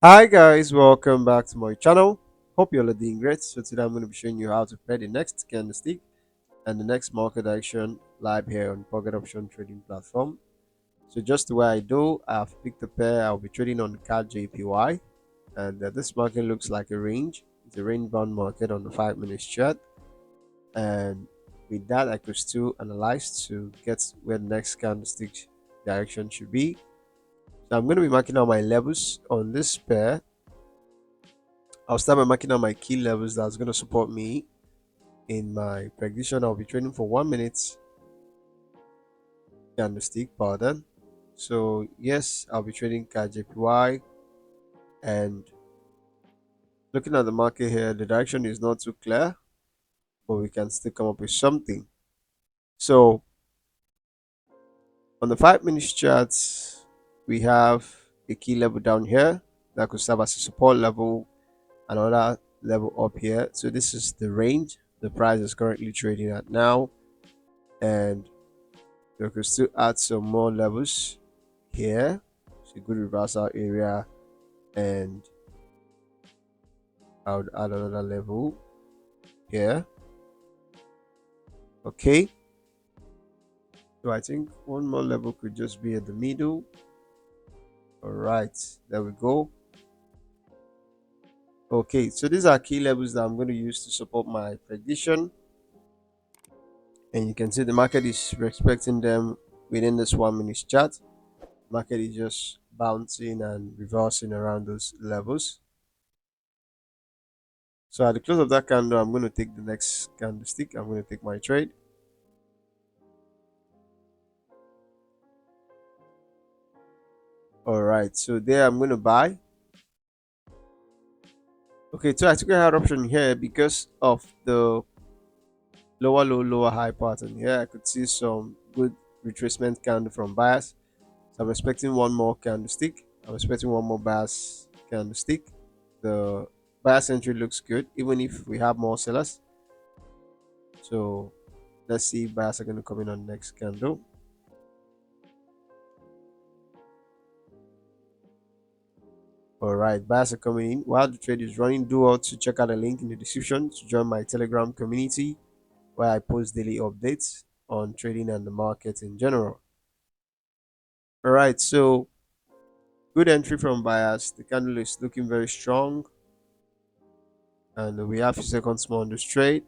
Hi guys, welcome back to my channel. Hope you're all doing great. So today I'm going to be showing you how to play the next candlestick and the next market action live here on pocket option trading platform. So just the way I do, I've picked a pair. I'll be trading on the CAD JPY, and this market looks like a range. It's a range bound market on the 5 minute chart, and with that I could still analyze to get where the next candlestick direction should be. So I'm going to be marking out my levels on this pair. I'll start by marking out my key levels that's going to support me in my prediction. I'll be trading for 1 minute candlestick, pardon. So yes, I'll be trading KJPY, and looking at the market here, the direction is not too clear, but we can still come up with something. So on the 5 minute charts, we have a key level down here that could serve as a support level, another level up here. So this is the range the price is currently trading at now, and we could still add some more levels here. It's a good reversal area, and I would add another level here. Okay, so I think one more level could just be at the middle. All right, there we go. Okay, so these are key levels that I'm going to use to support my prediction, and you can see the market is respecting them within this 1 minute chart. Market is just bouncing and reversing around those levels. So at the close of that candle, I'm going to take the next candlestick. I'm going to take my trade. All right, so there I'm going to buy. Okay, so I took a hard option here because of the lower low, lower high pattern. Here I could see some good retracement candle from buyers. So I'm expecting one more candlestick. I'm expecting one more buyers candlestick. The buyers entry looks good, even if we have more sellers. So let's see if buyers are going to come in on the next candle. All right, buyers are coming in while the trade is running. Do also check out the link in the description to join my Telegram community where I post daily updates on trading and the market in general. All right, so good entry from buyers. The candle is looking very strong, and we have a few seconds more on this trade.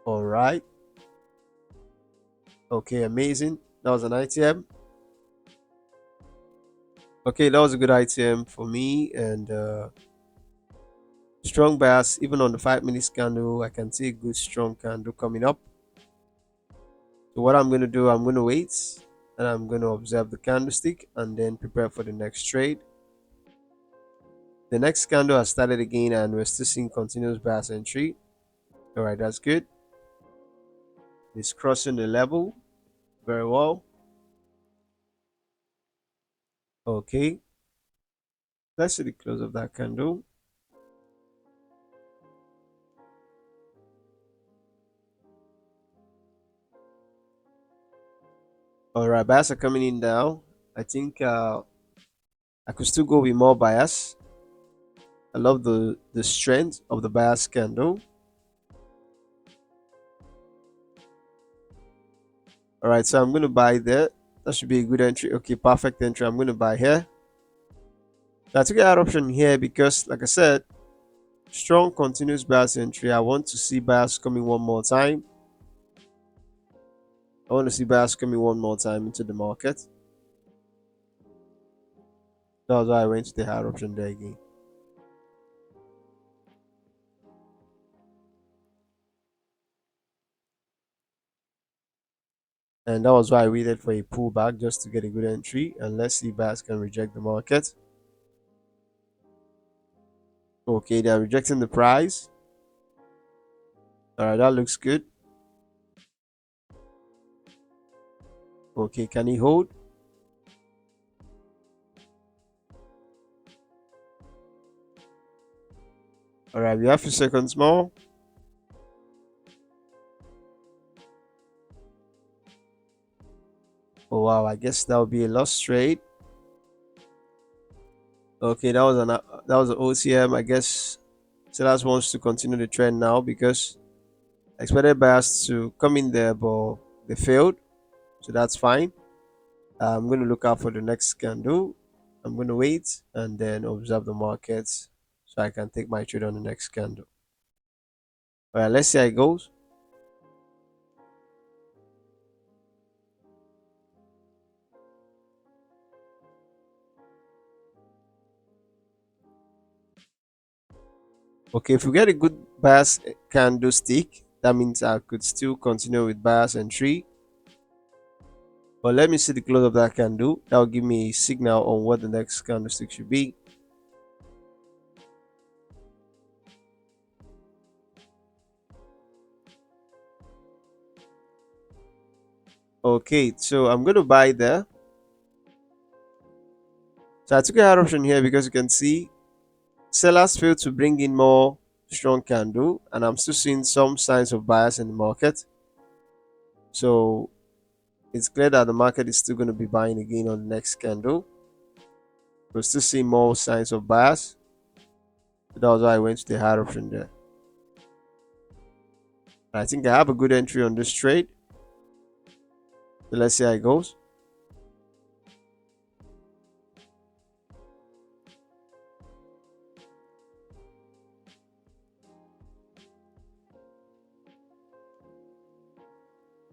All right, okay, amazing. That was an ITM. Okay, that was a good ITM for me, and strong buyers. Even on the 5 minute candle, I can see a good strong candle coming up. So what I'm going to do, I'm going to wait, and I'm going to observe the candlestick and then prepare for the next trade. The next candle has started again, and we're still seeing continuous buyers entry. All right, that's good. It's crossing the level very well. Okay, let's see the close of that candle. All right, buyers are coming in now. I think I could still go with more buyers. I love the strength of the buyers candle. All right, so I'm going to buy there. That should be a good entry. Okay, perfect entry. I'm going to buy here. So I took that option here because, like I said, strong continuous buyers entry. I want to see buyers coming one more time. I want to see buyers coming one more time into the market. That was why I went to the higher option there again. And that was why I waited for a pullback just to get a good entry. And let's see if buyers can reject the market. Okay, they're rejecting the price. All right, that looks good. Okay, can he hold? All right, we have a few seconds more. Oh wow, I guess that would be a lost trade. Okay, that was an OTM. I guess sellers wants to continue the trend now because expected buyers to come in there, but they failed. So that's fine. I'm going to look out for the next candle. I'm going to wait and then observe the markets so I can take my trade on the next candle. All right, let's see how it goes. Okay, if we get a good bias candlestick, that means I could still continue with bias entry. But let me see the close of that candle. That will give me a signal on what the next candlestick should be. Okay, so I'm going to buy there. So I took a hard option here because you can see sellers failed to bring in more strong candle, and I'm still seeing some signs of bias in the market. So it's clear that the market is still going to be buying again on the next candle. We'll still see more signs of bias. So that was why I went to the hard option there. I think I have a good entry on this trade. So let's see how it goes.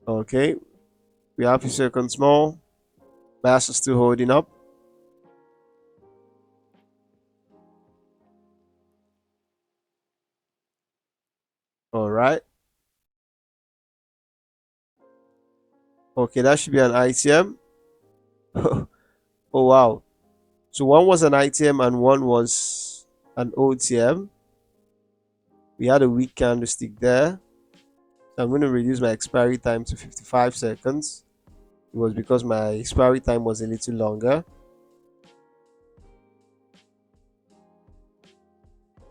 Okay, we have a second small. Bias is still holding up. All right. Okay, that should be an ITM. Oh wow. So one was an ITM and one was an OTM. We had a weak candlestick there. So I'm going to reduce my expiry time to 55 seconds. It was because my expiry time was a little longer.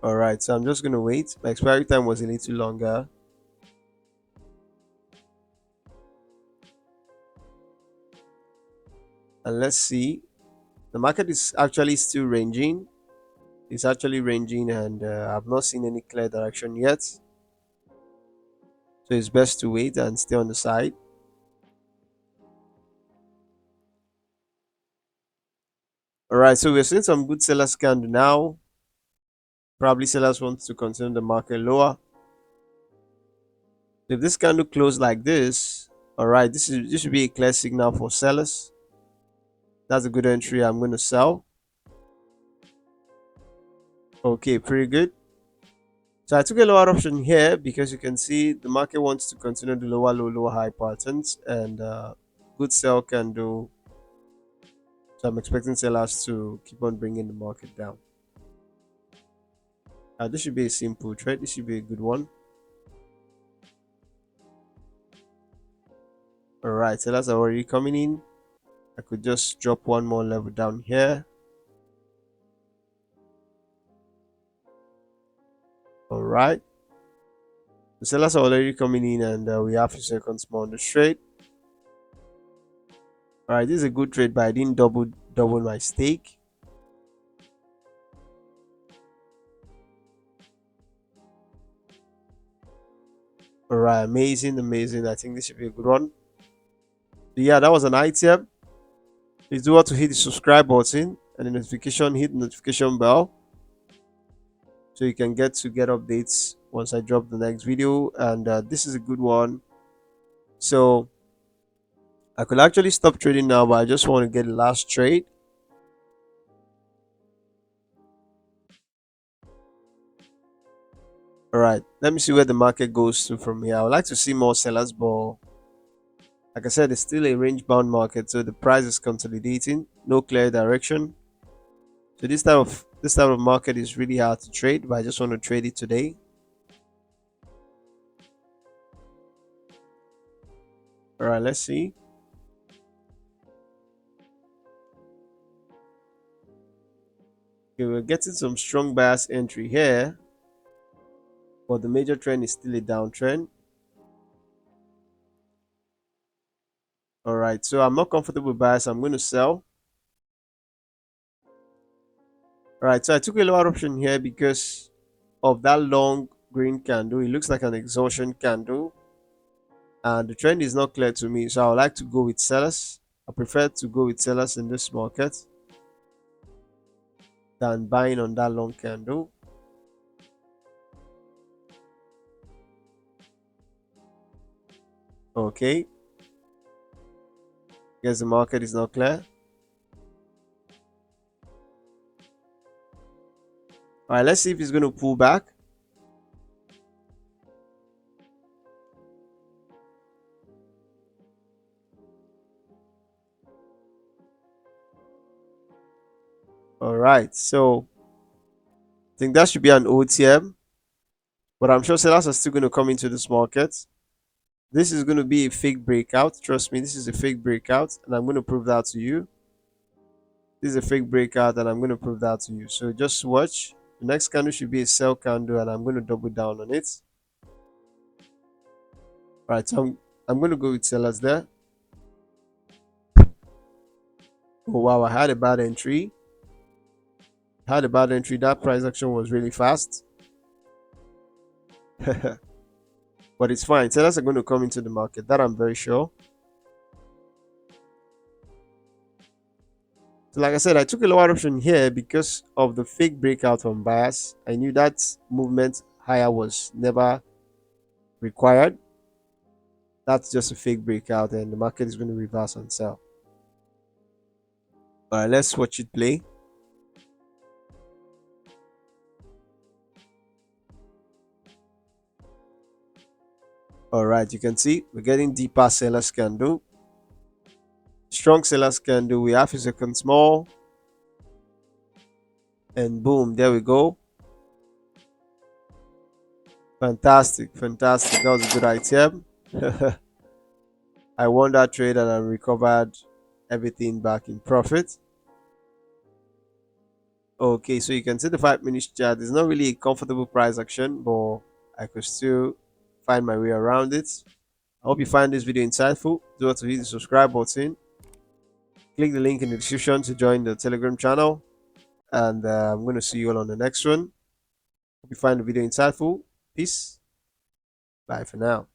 All right, so I'm just going to wait. My expiry time was a little longer. And let's see. The market is actually still ranging. It's actually ranging, and I've not seen any clear direction yet. So it's best to wait and stay on the side. All right, so we're seeing some good sellers candle now. Probably sellers want to continue the market lower. If this candle close like this, all right, this should be a clear signal for sellers. That's a good entry. I'm going to sell. Okay, pretty good. So I took a lower option here because you can see the market wants to continue the lower low, lower high patterns, and good sell candle. So I'm expecting sellers to keep on bringing the market down. This should be a simple trade. This should be a good one. All right, sellers are already coming in. I could just drop one more level down here. All right. The sellers are already coming in, and we have a few seconds more on the trade. All right, this is a good trade, but I didn't double my stake. All right, amazing, amazing. I think this should be a good one. So yeah, that was an item. Please do want to hit the subscribe button and the notification, hit the notification bell so you can get updates once I drop the next video. And this is a good one. So I could actually stop trading now, but I just want to get the last trade. All right, let me see where the market goes to from here. I would like to see more sellers, but like I said, it's still a range bound market, so the price is consolidating, no clear direction. So this type of market is really hard to trade, but I just want to trade it today. All right, let's see. Okay, we're getting some strong bias entry here, but the major trend is still a downtrend. All right, so I'm not comfortable with buy, so I'm going to sell. All right, so I took a lower option here because of that long green candle. It looks like an exhaustion candle, and the trend is not clear to me, so I would like to go with sellers. I prefer to go with sellers in this market than buying on that long candle. Okay, guess the market is not clear. All right, let's see if it's going to pull back. All right, so I think that should be an OTM, but I'm sure sellers are still going to come into this market. This is going to be a fake breakout. Trust me, this is a fake breakout, and I'm going to prove that to you. This is a fake breakout, and I'm going to prove that to you. So just watch. The next candle should be a sell candle, and I'm going to double down on it. All right, so I'm going to go with sellers there. Oh wow, I had a bad entry. Had a bad entry. That price action was really fast. But it's fine. Sellers are going to come into the market. That I'm very sure. So like I said, I took a lower option here because of the fake breakout from buyers. I knew that movement higher was never required. That's just a fake breakout, and the market is going to reverse and sell. All right, let's watch it play. All right, you can see we're getting deeper sellers candle. Strong sellers candle. We have a second small, and boom, there we go. Fantastic, fantastic. That was a good item. I won that trade and I recovered everything back in profit. Okay, so you can see the 5 minute chart. It's not really a comfortable price action, but I could still find my way around it. I hope you find this video insightful. Do not to hit the subscribe button. Click the link in the description to join the Telegram channel. And I'm going to see you all on the next one. Hope you find the video insightful. Peace. Bye for now.